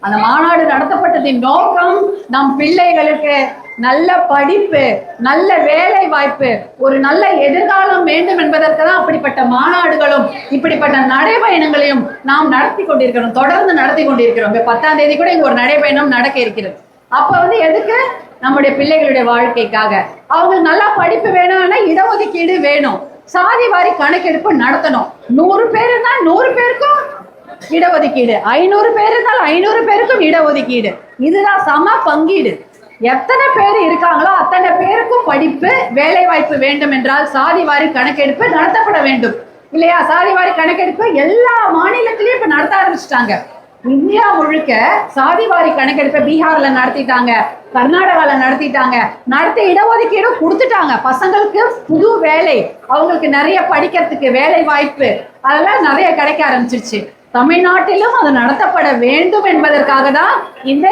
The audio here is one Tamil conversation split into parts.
அந்த மாநாடு நடத்தப்பட்டதின் நோக்கம் நம் பிள்ளைகளுக்கு நல்ல படிப்பு, நல்ல வேலை வாய்ப்பு, ஒரு நல்ல எதிர்காலம் வேண்டும் என்பதற்கு தான் அப்படிப்பட்ட மாநாடுகளும் இப்படிப்பட்ட நடைபயணங்களையும் நாம் நடத்தி கொண்டிருக்கிறோம், தொடர்ந்து நடத்தி கொண்டிருக்கிறோம். 10ஆம் தேதி கூட இங்க ஒரு நடைபயணம் நடக்க இருக்கிறது. அப்ப எதுக்கு? நம்முடைய பிள்ளைகளுடைய வாழ்க்கைக்காக. அவங்க நல்லா படிப்பு வேணும்னா இடஒதுக்கீடு வேணும், சாதி வாரி கணக்கெடுப்பு நடத்தணும். 100 பேர் இருந்தால் 100 பேருக்கும் இடஒதுக்கீடு, 500 பேர் இருந்தால் 500 பேருக்கும் இடஒதுக்கீடு. இதுதான் சம பங்கீடு. எத்தனை பேர் இருக்காங்களோ அத்தனை பேருக்கும் படிப்பு, வேலை வாய்ப்பு வேண்டும் என்றால் சாதி வாரி கணக்கெடுப்பு நடத்தப்பட வேண்டும் இல்லையா? சாதி வாரி கணக்கெடுப்பு எல்லா மாநிலத்திலயும் இப்ப நடத்த ஆரம்பிச்சுட்டாங்க. இந்தியா முழுக்க சாதி வாரி கணக்கெடுப்பை பீகார்ல நடத்திட்டாங்க, கர்நாடகால நடத்திட்டாங்க, நடத்தி இடஒதுக்கீடும் கொடுத்துட்டாங்க. பசங்களுக்கு புது வேலை, அவங்களுக்கு நிறைய படிக்கிறதுக்கு வேலை வாய்ப்பு அதெல்லாம் நிறைய கிடைக்க ஆரம்பிச்சிருச்சு. தமிழ்நாட்டிலும் அது நடத்தப்பட வேண்டும் என்பதற்காக தான் இந்த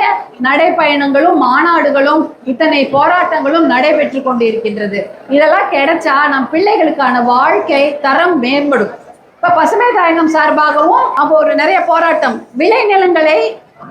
நடைப்பயணங்களும் மாநாடுகளும் இத்தனை போராட்டங்களும் நடைபெற்று கொண்டு இருக்கின்றது. இதெல்லாம் கிடைச்சா நம் பிள்ளைகளுக்கான வாழ்க்கை தரம் மேம்படும். இப்ப பசுமை தாயகம் சார்பாகவும் அப்போ ஒரு நிறைய போராட்டம், விளை நிலங்களை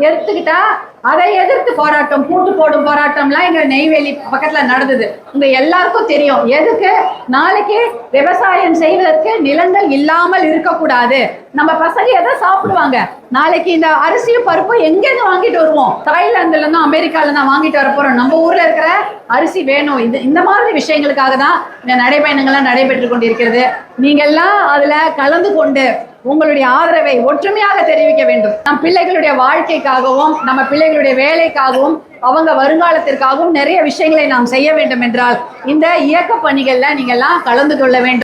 எடுத்துக்கிட்டா அதை எதிர்த்து போராட்டம், கூட்டு போடும் போராட்டம்லாம் எங்க நெய்வேலி பக்கத்துல நடந்தது. உங்க எல்லாருக்கும் தெரியும். எதுக்கு? நாளைக்கு விவசாயம் செய்வதற்கு நிலங்கள் இல்லாமல் இருக்கக்கூடாது. நம்ம பசங்க எதை சாப்பிடுவாங்க? நாளைக்கு இந்த அரிசியும் பருப்பும் எங்கேருந்து வாங்கிட்டு வருவோம்? தாய்லாந்துல இருந்தும் அமெரிக்கால இருந்தா வாங்கிட்டு வர போறோம். நம்ம ஊர்ல இருக்கிற அரிசி வேணும். இந்த மாதிரி விஷயங்களுக்காக தான் இந்த நடைபயணங்கள்லாம் நடைபெற்று கொண்டிருக்கிறது. நீங்க எல்லாம் அதுல கலந்து கொண்டு உங்களுடைய ஆதரவை ஒற்றுமையாக தெரிவிக்க வேண்டும். நம் பிள்ளைகளுடைய வாழ்க்கைக்காகவும் நம்ம பிள்ளைகளுடைய வேலைக்காகவும் அவங்க வருங்காலத்திற்காகவும் நிறைய விஷயங்களை நாம் செய்ய வேண்டும் என்றால் இந்த இயக்க பணிகள்ல நீங்க எல்லாம் கலந்து கொள்ள வேண்டும்.